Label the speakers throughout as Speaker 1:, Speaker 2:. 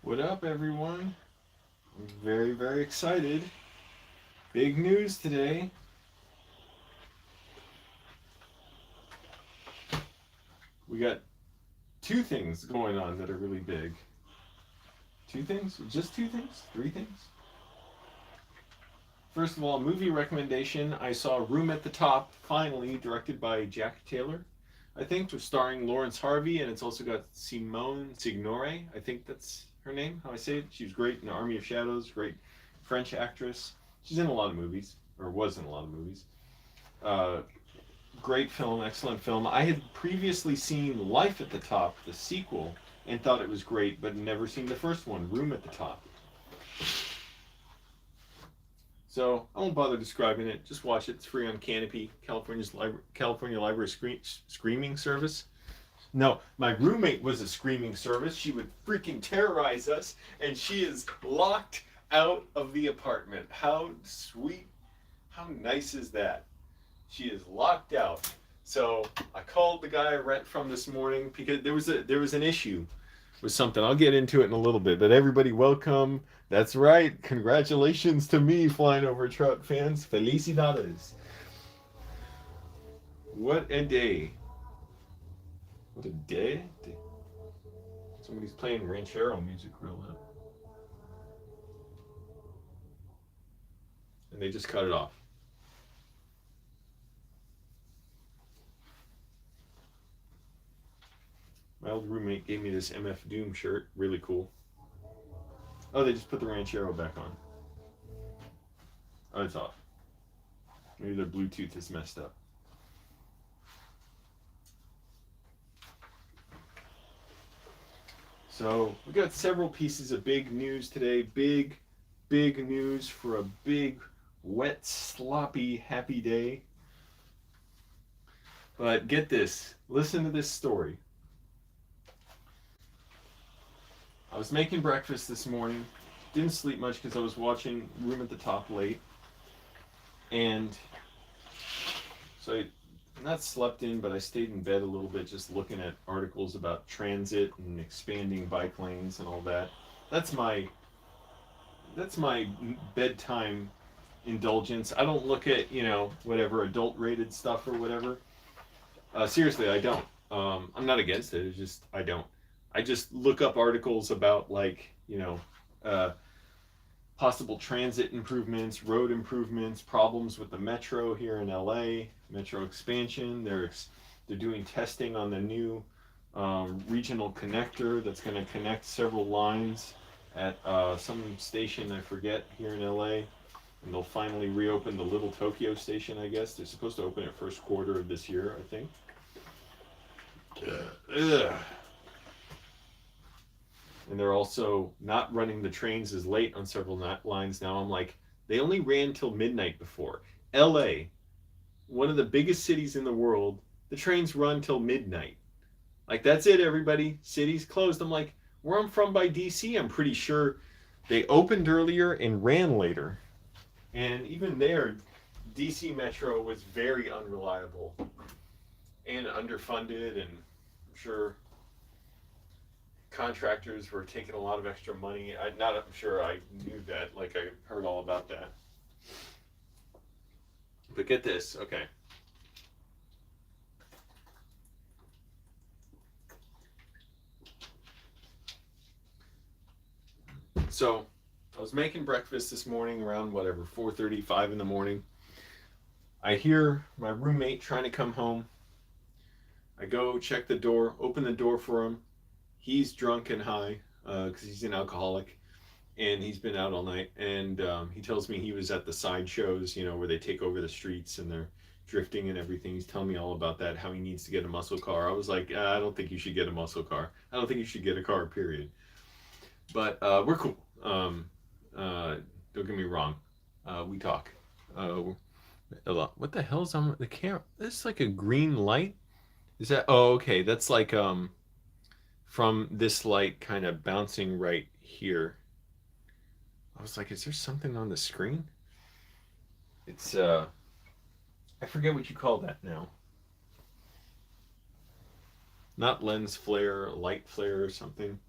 Speaker 1: What up, everyone? I'm very, very excited. Big news today. We got two things going on that are really big. Two things? Just two things? Three things? First of all, movie recommendation. I saw Room at the Top, finally, directed by Jack Taylor. I think, starring Lawrence Harvey, and it's also got Simone Signore. I think that's her name, how I say it. She was great in Army of Shadows, great French actress. She's in a lot of movies, or was in a lot of movies. Uh, Great film, excellent film. I had previously seen Life at the Top, the sequel, and thought it was great, but never seen the first one, Room at the Top. So I won't bother describing it. Just watch it. It's free on Canopy, California Library streaming service. No, my roommate was a streaming service. She would freaking terrorize us, and she is locked out of the apartment. How sweet, how nice is that? She is locked out. So I called the guy I rent from this morning because there was an issue with something. I'll get into it in a little bit. But everybody, welcome. That's right. Congratulations to me flying over Trout fans. Felicidades. What a day. What a day. Somebody's playing ranchero music real loud. And they just cut it off. My old roommate gave me this MF Doom shirt. Really cool. Oh, they just put the ranchero back on. Oh, it's off. Maybe their Bluetooth is messed up. So we got several pieces of big news today. Big news for a big, wet, sloppy, happy day. But get this. Listen to this story. I was making breakfast this morning. Didn't sleep much because I was watching Room at the Top late. And so I not slept in, but I stayed in bed a little bit just looking at articles about transit and expanding bike lanes and all that. That's my that's my bedtime indulgence. I don't look at, whatever adult rated stuff or whatever. Seriously, I don't. I'm not against it. It's just I don't. I just look up articles about uh, possible transit improvements, road improvements, problems with the metro here in LA, metro expansion. They're doing testing on the new regional connector that's going to connect several lines at some station I forget here in LA. And they'll finally reopen the Little Tokyo station, I guess. They're supposed to open it first quarter of this year, I think. Ugh. And they're also not running the trains as late on several lines now. I'm like, they only ran till midnight before. LA, one of the biggest cities in the world, the trains run till midnight. Like, that's it, everybody. City's closed. I'm like, where I'm from by DC, I'm pretty sure they opened earlier and ran later. And even there, DC Metro was very unreliable and underfunded, and I'm sure contractors were taking a lot of extra money. I'm sure I knew that, like I heard all about that. But get this, okay. So I was making breakfast this morning around whatever 4:35 in the morning. I hear my roommate trying to come home. I go check the door, open the door for him. He's drunk and high because he's an alcoholic, and he's been out all night. And he tells me he was at the side shows, where they take over the streets and they're drifting and everything. He's telling me all about that, how he needs to get a muscle car. I was like, I don't think you should get a muscle car. I don't think you should get a car, period. But we're cool. Don't get me wrong. We talk. A lot. What the hell's on the camera? This is like a green light. Is that? Oh, okay. That's like from this light kind of bouncing right here. I was like, is there something on the screen? It's I forget what you call that now. Not lens flare, light flare or something.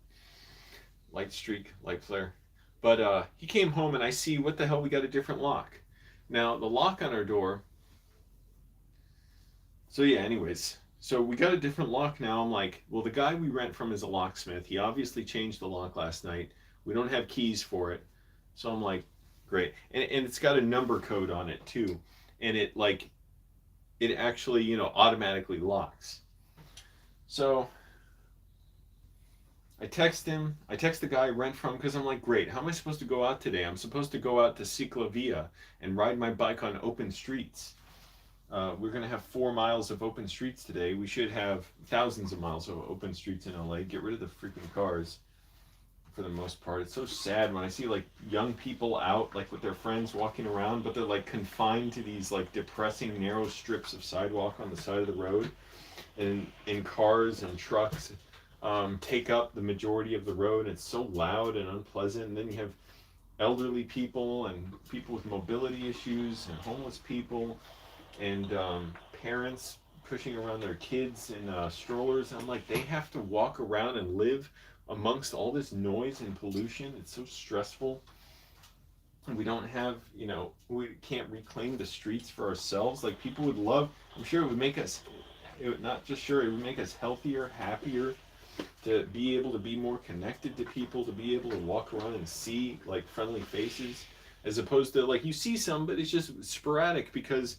Speaker 1: light streak, light flare. But he came home and I see, what the hell, we got a different lock. Now, the lock on our door. So yeah, anyways. So we got a different lock now. I'm like, well, the guy we rent from is a locksmith. He obviously changed the lock last night. We don't have keys for it. So I'm like, great. And it's got a number code on it too. And it actually, automatically locks. So I text him. I text the guy I rent from because I'm like, great. How am I supposed to go out today? I'm supposed to go out to Ciclovia and ride my bike on open streets. We're going to have 4 miles of open streets today. We should have thousands of miles of open streets in LA. Get rid of the freaking cars for the most part. It's so sad when I see like young people out like with their friends walking around, but they're like confined to these like depressing narrow strips of sidewalk on the side of the road, and in cars and trucks take up the majority of the road. It's so loud and unpleasant. And then you have elderly people and people with mobility issues and homeless people and parents pushing around their kids in strollers. I'm like, they have to walk around and live amongst all this noise and pollution. It's so stressful. And we don't have, we can't reclaim the streets for ourselves. Like, people would love, I'm sure it would make us, it would not just sure, it would make us healthier, happier, to be able to be more connected to people, to be able to walk around and see like friendly faces, as opposed to like you see some, but it's just sporadic because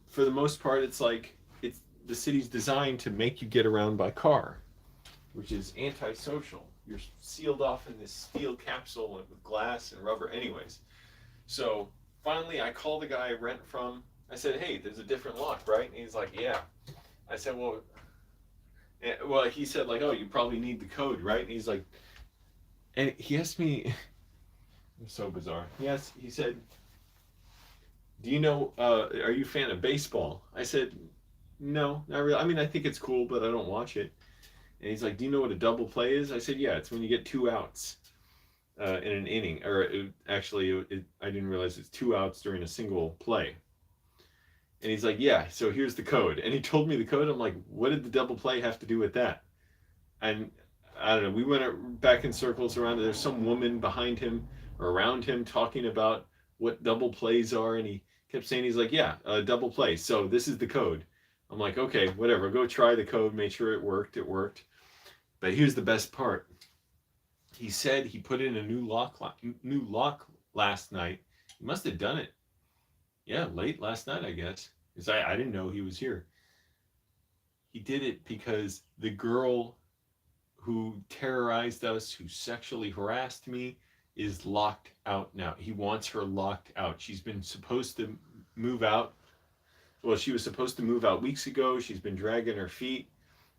Speaker 1: for the most part it's like it's the city's designed to make you get around by car, which is antisocial. You're sealed off in this steel capsule with glass and rubber. Anyways, so finally I call the guy I rent from. I said, hey, there's a different lock, right? And he's like, yeah. I said, well, he said like, oh, you probably need the code, right? And he's like, and he asked me, it's so bizarre. He said, do you know, are you a fan of baseball? I said, no, not really. I mean, I think it's cool, but I don't watch it. And he's like, do you know what a double play is? I said, yeah, it's when you get 2 outs in an inning. Or I didn't realize it's 2 outs during a single play. And he's like, yeah, so here's the code. And he told me the code. I'm like, what did the double play have to do with that? And I don't know. We went back in circles around it. There's some woman behind him or around him talking about what double plays are. And he kept saying, he's like, yeah, double play. So this is the code. I'm like, okay, whatever. Go try the code. Make sure it worked. It worked. But here's the best part. He said he put in a new lock last night. He must have done it. Yeah, late last night, I guess. Because I didn't know he was here. He did it because the girl who terrorized us, who sexually harassed me, is locked out now. He wants her locked out. She's been supposed to move out. Well, she was supposed to move out weeks ago. She's been dragging her feet.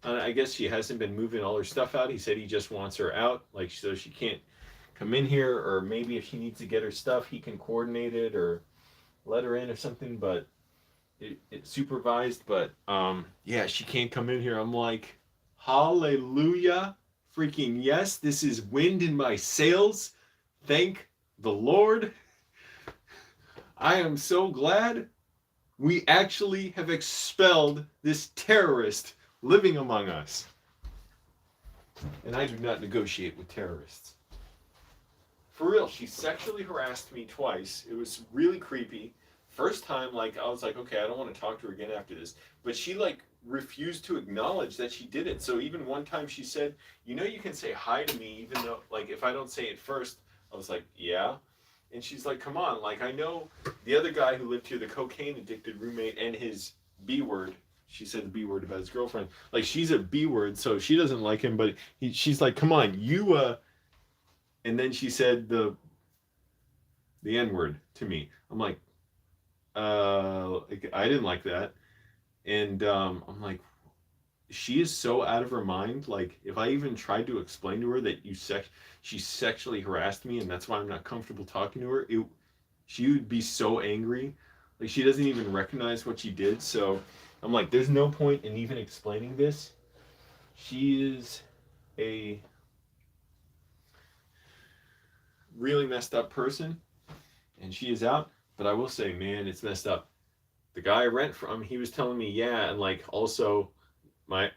Speaker 1: I guess she hasn't been moving all her stuff out. He said he just wants her out, like so she can't come in here, or maybe if she needs to get her stuff, he can coordinate it or let her in or something. But it's supervised. But yeah, she can't come in here. I'm like, hallelujah, freaking yes! This is wind in my sails. Thank the Lord. I am so glad we actually have expelled this terrorist living among us. And I do not negotiate with terrorists. For real, she sexually harassed me twice. It was really creepy. First time, like, I was like, okay, I don't want to talk to her again after this. But she, like, refused to acknowledge that she did it. So even one time she said, you can say hi to me, even though, like, if I don't say it first. I was like, yeah. And she's like, come on. Like, I know the other guy who lived here, the cocaine-addicted roommate, and his B word. She said the B word about his girlfriend. Like, she's a B word, so she doesn't like him. But she's like, come on, you, And then she said the N word to me. I'm like, I didn't like that. And I'm like, she is so out of her mind. Like, if I even tried to explain to her that she sexually harassed me and that's why I'm not comfortable talking to her, she would be so angry. Like, she doesn't even recognize what she did. So I'm like, there's no point in even explaining this. She is a really messed up person and she is out. But I will say, man, it's messed up. The guy I rent from, he was telling me, yeah, and like also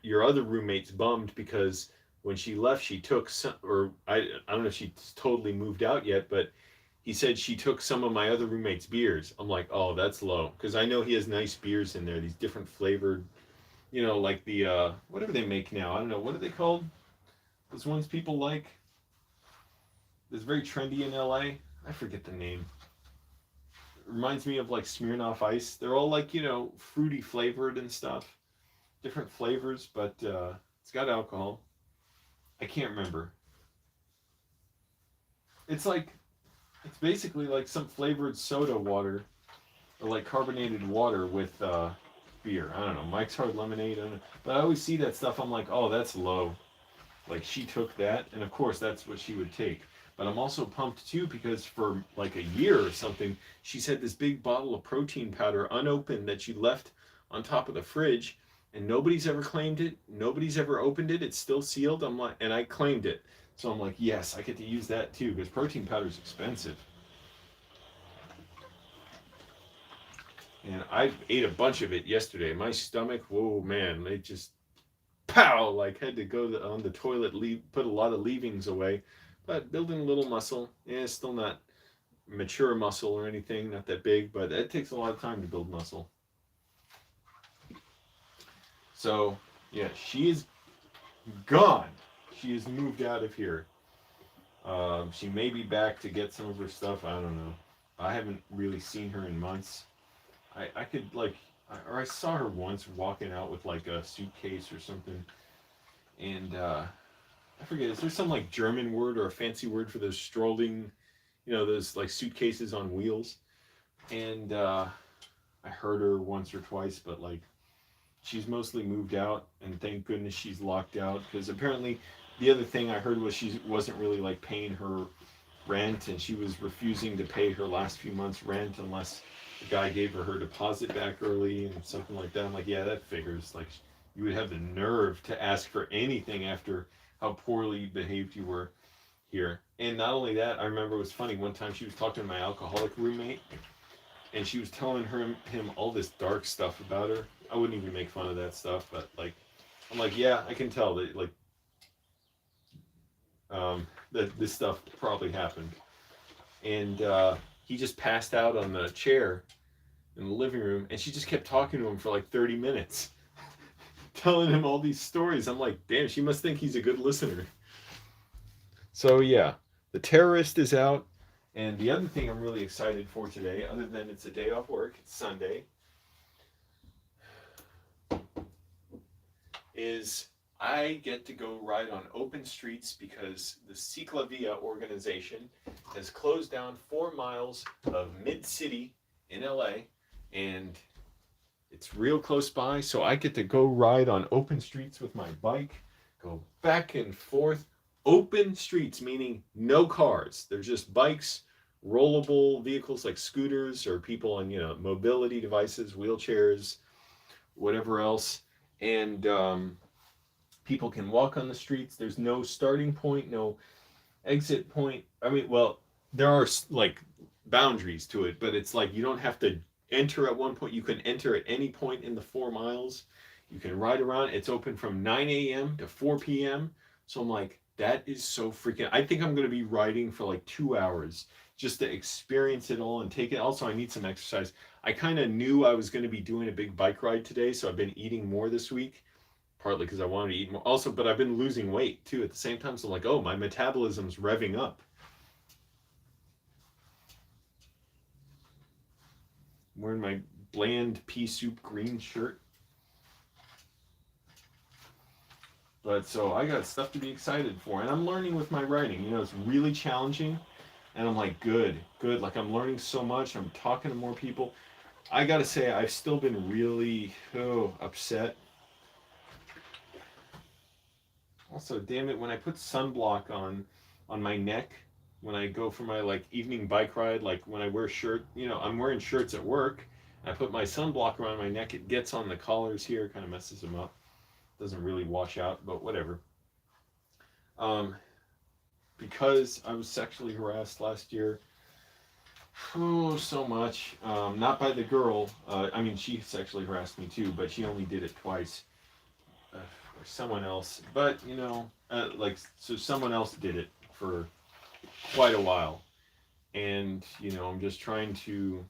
Speaker 1: your other roommate's bummed because when she left, she took some, or I don't know if she's totally moved out yet, but he said she took some of my other roommate's beers. I'm like, oh, that's low, because I know he has nice beers in there, these different flavored, like the whatever they make now. I don't know, what are they called? Those ones people like. It's very trendy in LA. I forget the name. It reminds me of like Smirnoff Ice. They're all like fruity flavored and stuff, different flavors, but it's got alcohol. I can't remember. It's like it's basically like some flavored soda water or like carbonated water with beer. I don't know. Mike's Hard Lemonade. I don't know. But I always see that stuff. I'm like, oh, that's low. Like she took that, and of course that's what she would take. But I'm also pumped too because for like a year or something, she's had this big bottle of protein powder unopened that she left on top of the fridge, and nobody's ever claimed it. Nobody's ever opened it. It's still sealed. I'm like, and I claimed it. So I'm like, yes, I get to use that too because protein powder is expensive. And I ate a bunch of it yesterday. My stomach, whoa, man, it just pow, like had to go on the toilet, put a lot of leavings away, but building a little muscle. Yeah, still not mature muscle or anything, not that big, but it takes a lot of time to build muscle. So yeah, she is gone. She has moved out of here. She may be back to get some of her stuff. I don't know. I haven't really seen her in months. I could like, or I saw her once walking out with like a suitcase or something, and I forget. Is there some like German word or a fancy word for those strolling, those like suitcases on wheels? And I heard her once or twice, but like she's mostly moved out, and thank goodness she's locked out because apparently the other thing I heard was she wasn't really like paying her rent, and she was refusing to pay her last few months rent unless the guy gave her deposit back early and something like that. I'm like, yeah, that figures. Like, you would have the nerve to ask for anything after how poorly behaved you were here. And not only that, I remember it was funny. One time she was talking to my alcoholic roommate, and she was telling him all this dark stuff about her. I wouldn't even make fun of that stuff, but like, I'm like, yeah, I can tell that like that this stuff probably happened. And he just passed out on the chair in the living room, and she just kept talking to him for like 30 minutes, telling him all these stories. I'm like, damn, she must think he's a good listener. So yeah, the terrorist is out. And the other thing I'm really excited for today, other than it's a day off work, it's Sunday, is I get to go ride on open streets because the Ciclavia organization has closed down 4 miles of mid-city in LA, and it's real close by, so I get to go ride on open streets with my bike, go back and forth. Open streets, meaning no cars. They're just bikes, rollable vehicles like scooters or people on, mobility devices, wheelchairs, whatever else. And people can walk on the streets. There's no starting point, no exit point. I mean, well, there are like boundaries to it, but it's like you don't have to enter at one point. You can enter at any point in the 4 miles. You can ride around. It's open from 9 a.m. to 4 p.m. So I'm like, that is so freaking. I think I'm going to be riding for like 2 hours just to experience it all and take it. Also, I need some exercise. I kind of knew I was going to be doing a big bike ride today, so I've been eating more this week, partly because I wanted to eat more. Also, but I've been losing weight too at the same time. So I'm like, oh, my metabolism's revving up. I'm wearing my bland pea soup green shirt. But so I got stuff to be excited for. And I'm learning with my writing. It's really challenging. And I'm like, good. Like I'm learning so much. I'm talking to more people. I got to say, I've still been really upset. Also, damn it, when I put sunblock on my neck, when I go for my like evening bike ride, like when I wear shirt, I'm wearing shirts at work. I put my sunblock around my neck. It gets on the collars here, kind of messes them up. Doesn't really wash out, but whatever. Because I was sexually harassed last year. Oh, so much. Not by the girl. I mean, she sexually harassed me too, but she only did it twice. Or someone else. But, like, so someone else did it for quite a while, and I'm just trying to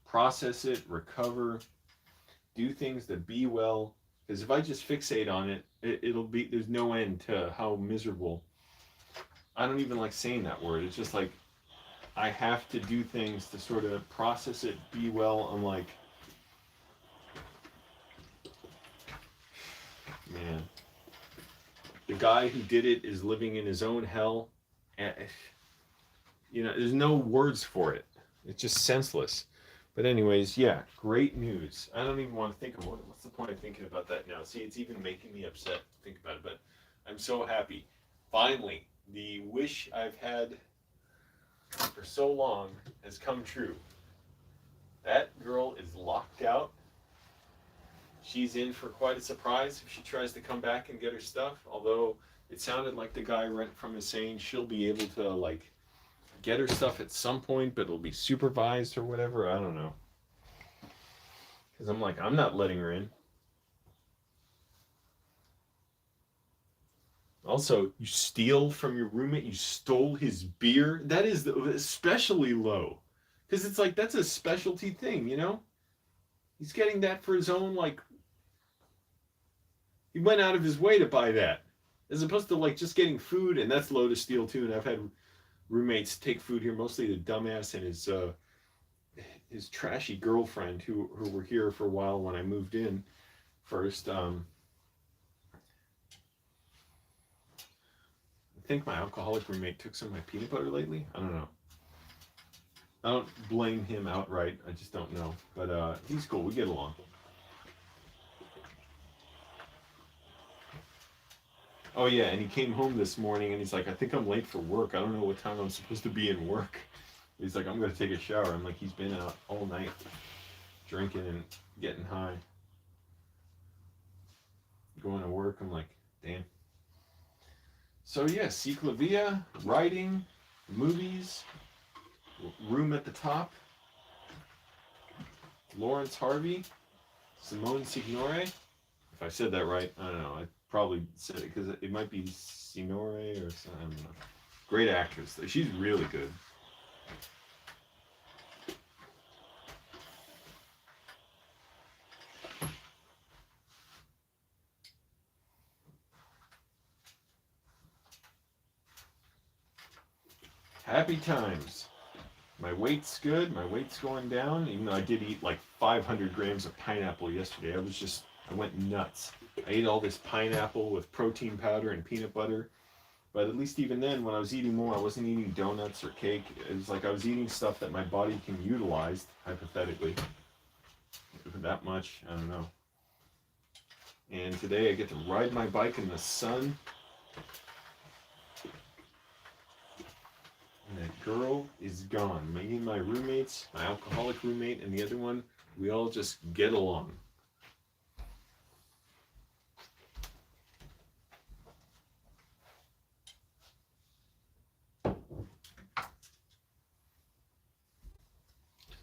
Speaker 1: process it, recover, do things to be well. Because if I just fixate on it, it'll be, there's no end to how miserable. I don't even like saying that word. It's just like I have to do things to sort of process it, be well. I'm like, man, the guy who did it is living in his own hell. And, there's no words for it. It's just senseless. But anyways, yeah, great news. I don't even want to think of what's the point of thinking about that now. See, it's even making me upset to think about it, but I'm so happy. Finally, the wish I've had for so long has come true. That girl is locked out. She's in for quite a surprise if she tries to come back and get her stuff. Although it sounded like the guy rent from is saying she'll be able to like get her stuff at some point, but it'll be supervised or whatever. I don't know. Because I'm like, I'm not letting her in. Also, you steal from your roommate. You stole his beer. That is especially low. Because it's like, that's a specialty thing, He's getting that for his own, like, he went out of his way to buy that. As opposed to, like, just getting food, and that's low to steal, too. And I've had roommates take food here, mostly the dumbass and his trashy girlfriend who were here for a while when I moved in first. I think my alcoholic roommate took some of my peanut butter lately. I don't know. I don't blame him outright. I just don't know. But he's cool. We get along. Oh yeah, and he came home this morning and he's like, I think I'm late for work. I don't know what time I'm supposed to be in work. He's like, I'm gonna take a shower. I'm like, he's been out all night drinking and getting high. Going to work. I'm like, damn. So yeah, Ciclavia, writing, movies, room at the top, Lawrence Harvey, Simone Signore. If I said that right, I don't know. I probably said it because it might be Signore or something. I don't know. Great actress. She's really good. Happy times. My weight's good. My weight's going down. Even though I did eat like 500 grams of pineapple yesterday. I went nuts. I ate all this pineapple with protein powder and peanut butter. But at least even then, when I was eating more, I wasn't eating donuts or cake. It was like I was eating stuff that my body can utilize, hypothetically. That much, I don't know. And today I get to ride my bike in the sun. And that girl is gone. Me and my roommates, my alcoholic roommate and the other one, we all just get along.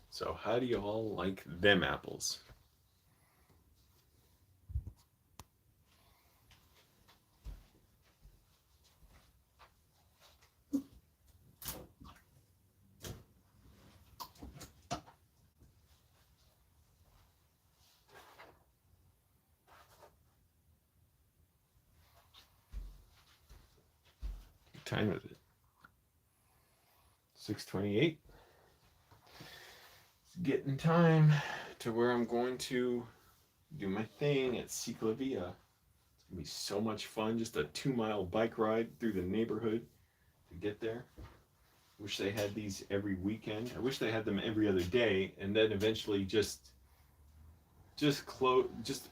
Speaker 1: So how do you all like them apples? What time is it? 6:28. It's getting time to where I'm going to do my thing at Ciclavia. It's gonna be so much fun. Just a 2-mile bike ride through the neighborhood to get there. Wish they had these every weekend. I wish they had them every other day, and then eventually just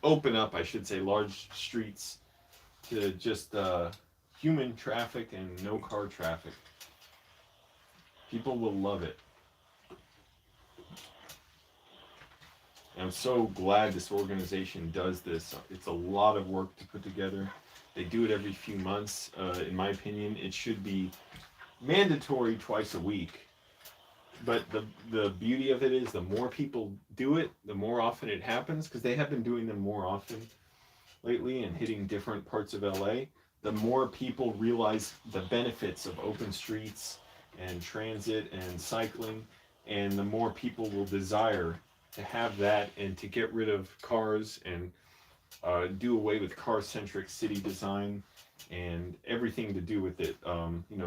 Speaker 1: open up, I should say, large streets to just human traffic and no car traffic. People will love it. And I'm so glad this organization does this. It's a lot of work to put together. They do it every few months. In my opinion, it should be mandatory twice a week. But the beauty of it is the more people do it, the more often it happens, because they have been doing them more often lately and hitting different parts of LA. the more people realize the benefits of open streets and transit and cycling, and the more people will desire to have that and to get rid of cars and do away with car-centric city design and everything to do with it.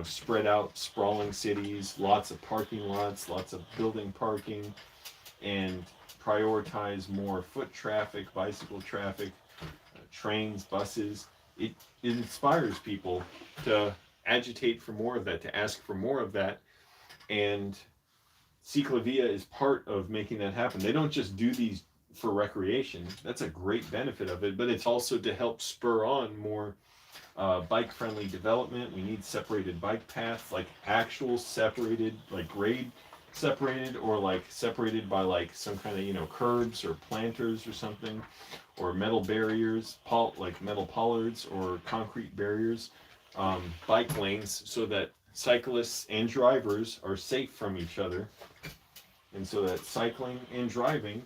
Speaker 1: Spread out, sprawling cities, lots of parking lots, lots of building parking, and prioritize more foot traffic, bicycle traffic, trains, buses. It inspires people to agitate for more of that, to ask for more of that, and Ciclavia is part of making that happen. They don't just do these for recreation. That's a great benefit of it, but it's also to help spur on more bike-friendly development. We need separated bike paths, like actual separated, like grade separated, or like separated by like some kind of curbs or planters or something, or metal barriers, like metal pollards or concrete barriers, bike lanes, so that cyclists and drivers are safe from each other, and so that cycling and driving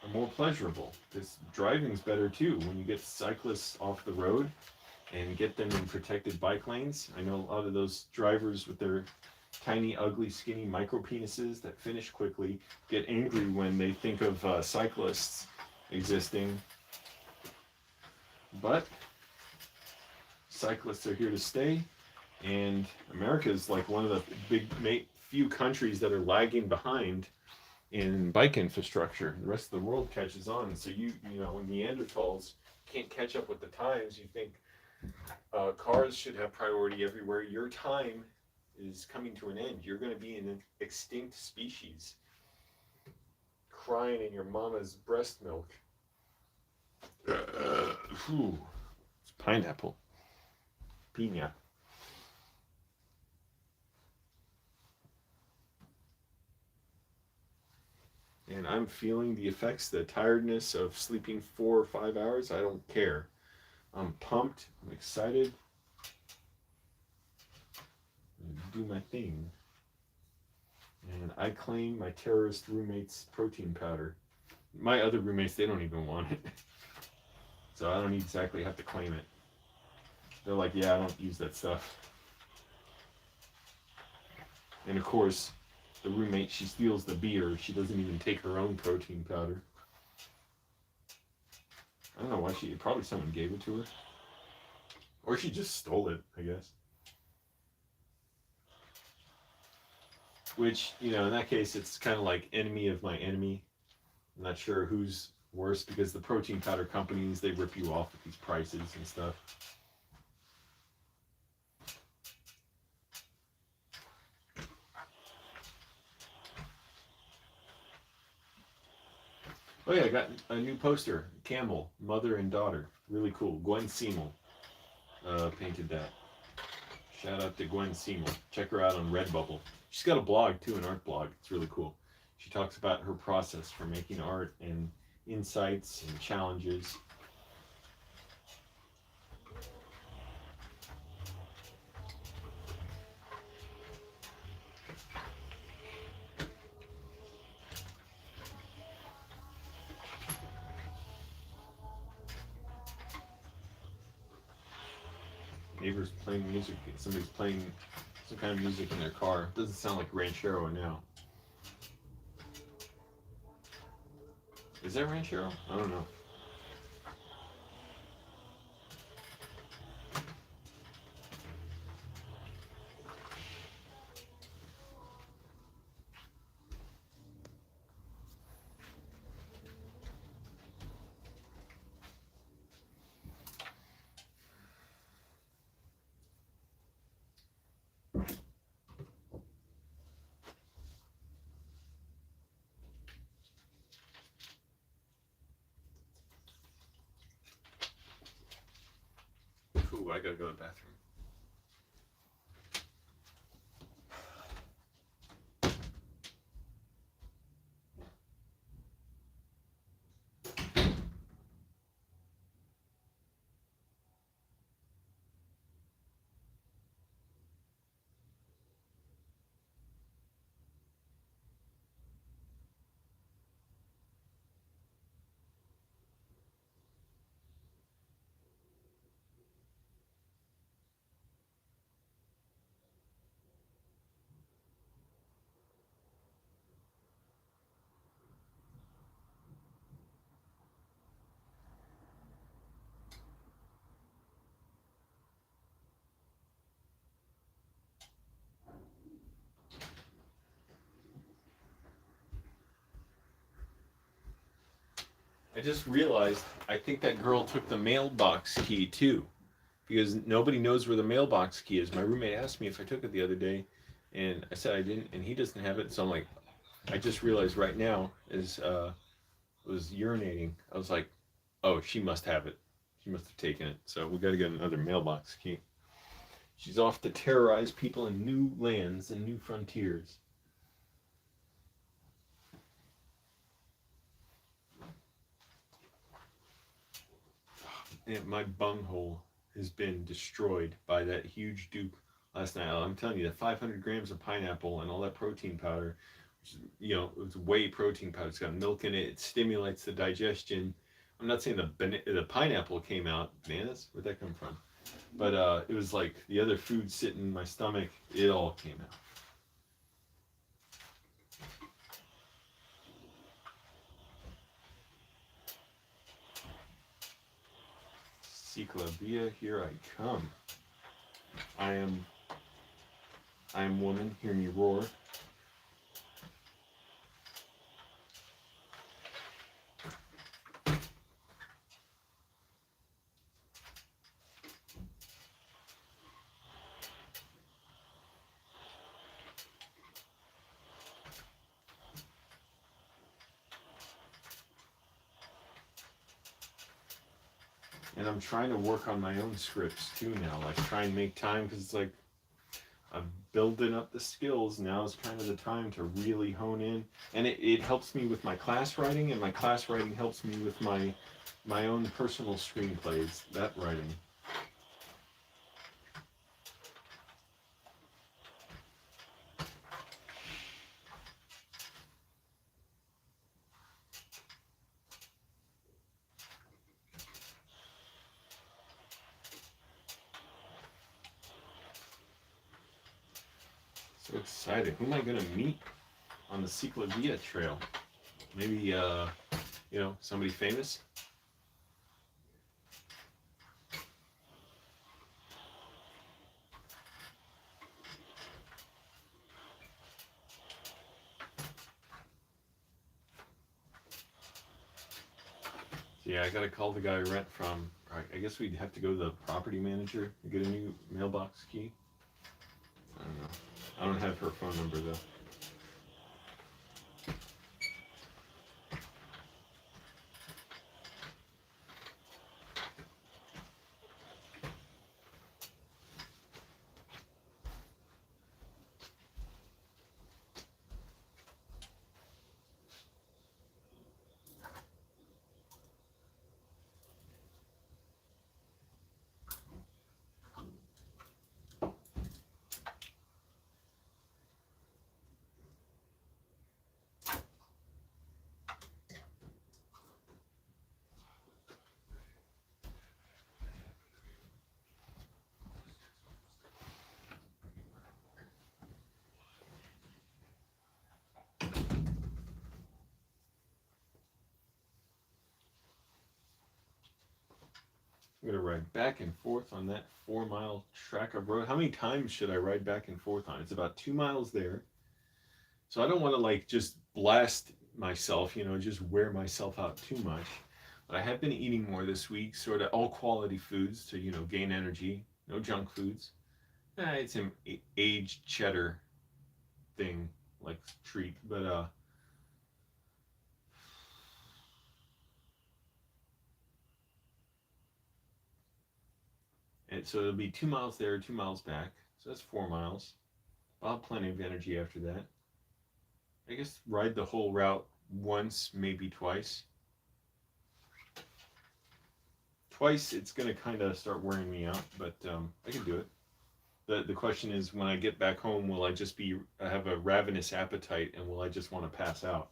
Speaker 1: are more pleasurable. Because driving's better too when you get cyclists off the road and get them in protected bike lanes. I know a lot of those drivers with their tiny, ugly, skinny micro penises that finish quickly get angry when they think of cyclists existing. But cyclists are here to stay, and America is like one of the few countries that are lagging behind in bike infrastructure. The rest of the world catches on. So when Neanderthals can't catch up with the times, you think cars should have priority everywhere. Your time is coming to an end. You're going to be an extinct species, crying in your mama's breast milk. It's pineapple. Piña. And I'm feeling the effects, the tiredness of sleeping 4 or 5 hours. I don't care. I'm pumped. I'm excited. Do my thing. And I claim my terrorist roommate's protein powder. My other roommates, they don't even want it. So I don't exactly have to claim it. They're like, yeah, I don't use that stuff. And of course, the roommate, she steals the beer. She doesn't even take her own protein powder. I don't know why probably someone gave it to her. Or she just stole it, I guess. Which, in that case, it's kind of like enemy of my enemy. I'm not sure who's worse, because the protein powder companies, they rip you off with these prices and stuff. Oh yeah, I got a new poster. Camel, mother and daughter. Really cool. Gwen Seymour painted that. Shout out to Gwen Seymour. Check her out on Redbubble. She's got a blog too, an art blog. It's really cool. She talks about her process for making art and insights and challenges. Neighbors playing music. Somebody's playing some kind of music in their car. It doesn't sound like Ranchero now. Is that Ranchero? I don't know. Ooh, I gotta go to the bathroom. I just realized I think that girl took the mailbox key too, because nobody knows where the mailbox key is. My roommate asked me if I took it the other day, and I said I didn't, and he doesn't have it. So I'm like, I just realized right now as was urinating, I was like, oh, she must have it. She must have taken it. So we got to get another mailbox key. She's off to terrorize people in new lands and new frontiers. And my bunghole has been destroyed by that huge dupe last night. I'm telling you, that 500 grams of pineapple and all that protein powder, which is, it's whey protein powder. It's got milk in it. It stimulates the digestion. I'm not saying the pineapple came out. Bananas? Where'd that come from? But it was like the other food sitting in my stomach. It all came out. Ciclavia, here I come. I am woman, hear me roar. And I'm trying to work on my own scripts too now. Like try and make time because it's like I'm building up the skills. Now is kind of the time to really hone in. And it helps me with my class writing, and my class writing helps me with my own personal screenplays, that writing. So excited. Who am I going to meet on the Ciclavia trail? Maybe, somebody famous? Yeah, I gotta call the guy I rent from. I guess we'd have to go to the property manager and get a new mailbox key. I don't know. I don't have her phone number though. I'm gonna ride back and forth on that 4 mile track of road. How many times should I ride back and forth on? It's about 2 miles there. So I don't want to like just blast myself, just wear myself out too much. But I have been eating more this week, sort of all quality foods to, gain energy, no junk foods. It's an aged cheddar thing, like treat, but and so it'll be 2 miles there, 2 miles back. So that's 4 miles. I'll have plenty of energy after that. I guess ride the whole route once, maybe twice. Twice, it's going to kind of start wearing me out, but I can do it. The question is, when I get back home, will I just have a ravenous appetite, and will I just want to pass out?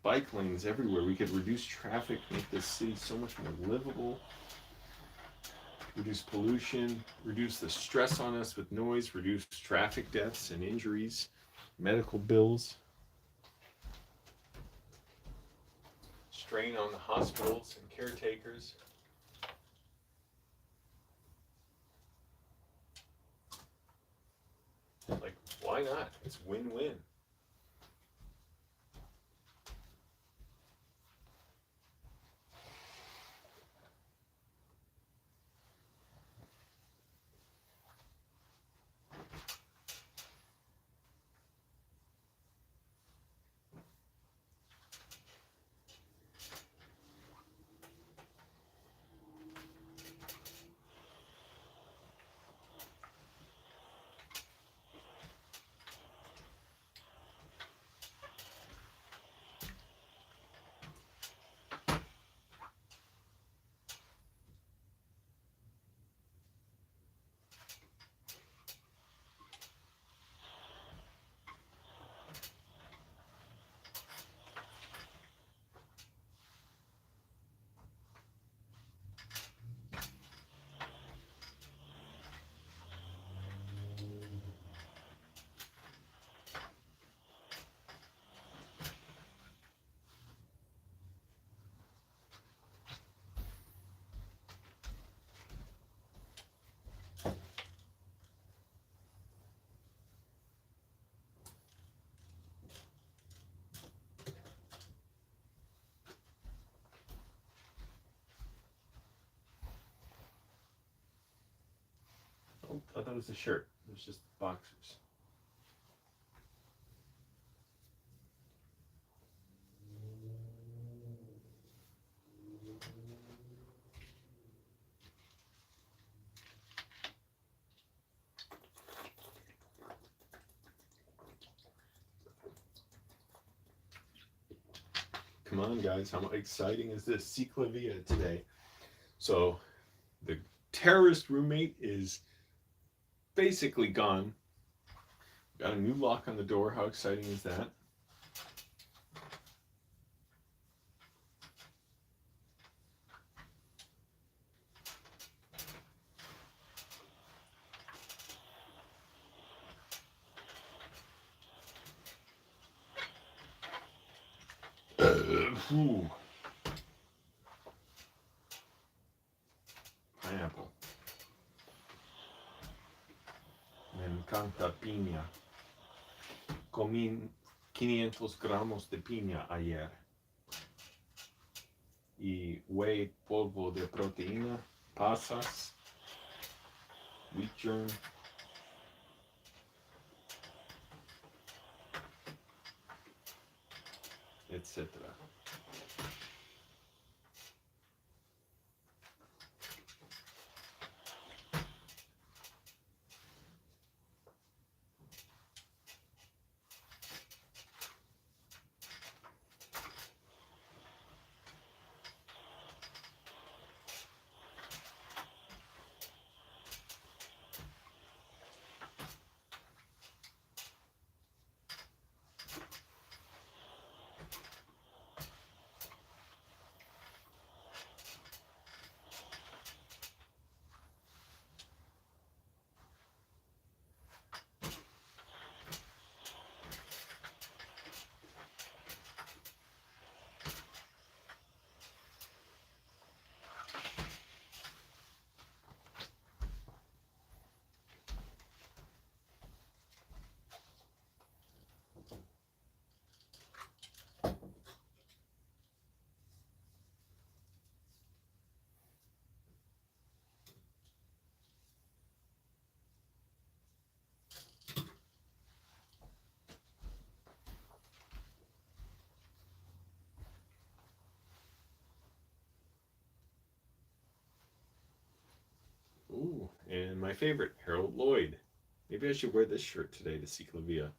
Speaker 1: bike lanes everywhere. We could reduce traffic, make this city so much more livable, reduce pollution, reduce the stress on us with noise, reduce traffic deaths and injuries, medical bills, strain on the hospitals and caretakers. Like, why not? It's win-win. Oh, I thought it was a shirt. It was just boxers. Come on, guys. How exciting is this? Ciclavia today. So, the terrorist roommate is basically gone. Got a new lock on the door. How exciting is that? Ooh. Pineapple. Me encanta piña. Comí 500 gramos de piña ayer. Y whey, polvo de proteína, pasas, wheat germ, etc. Ooh, and my favorite, Harold Lloyd. Maybe I should wear this shirt today to Ciclavia.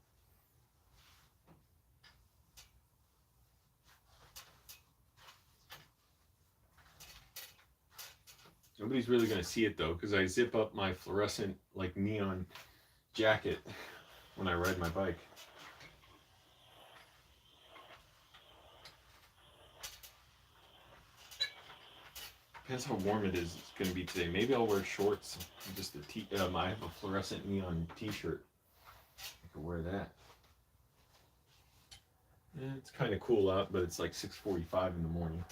Speaker 1: Nobody's really going to see it though, because I zip up my fluorescent, like neon jacket when I ride my bike. Depends how warm it is. It's gonna be today. Maybe I'll wear shorts. Just I have a fluorescent neon T-shirt. I could wear that. Yeah, it's kind of cool out, but it's like 6:45 in the morning.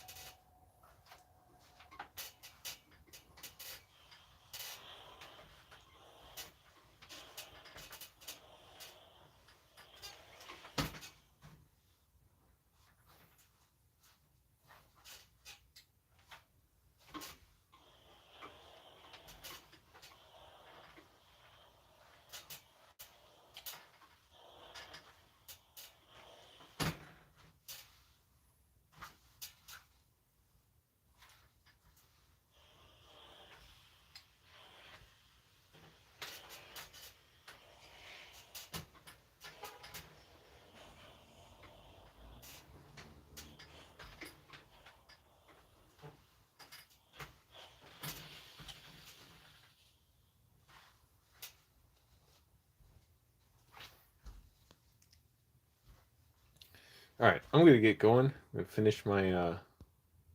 Speaker 1: All right, I'm gonna get going. I'm gonna finish my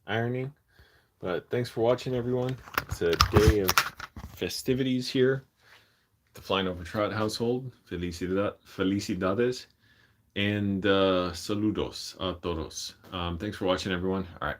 Speaker 1: ironing. But thanks for watching, everyone. It's a day of festivities here, the Flying Over Trout household. Felicidades. And saludos a todos. Thanks for watching, everyone. All right.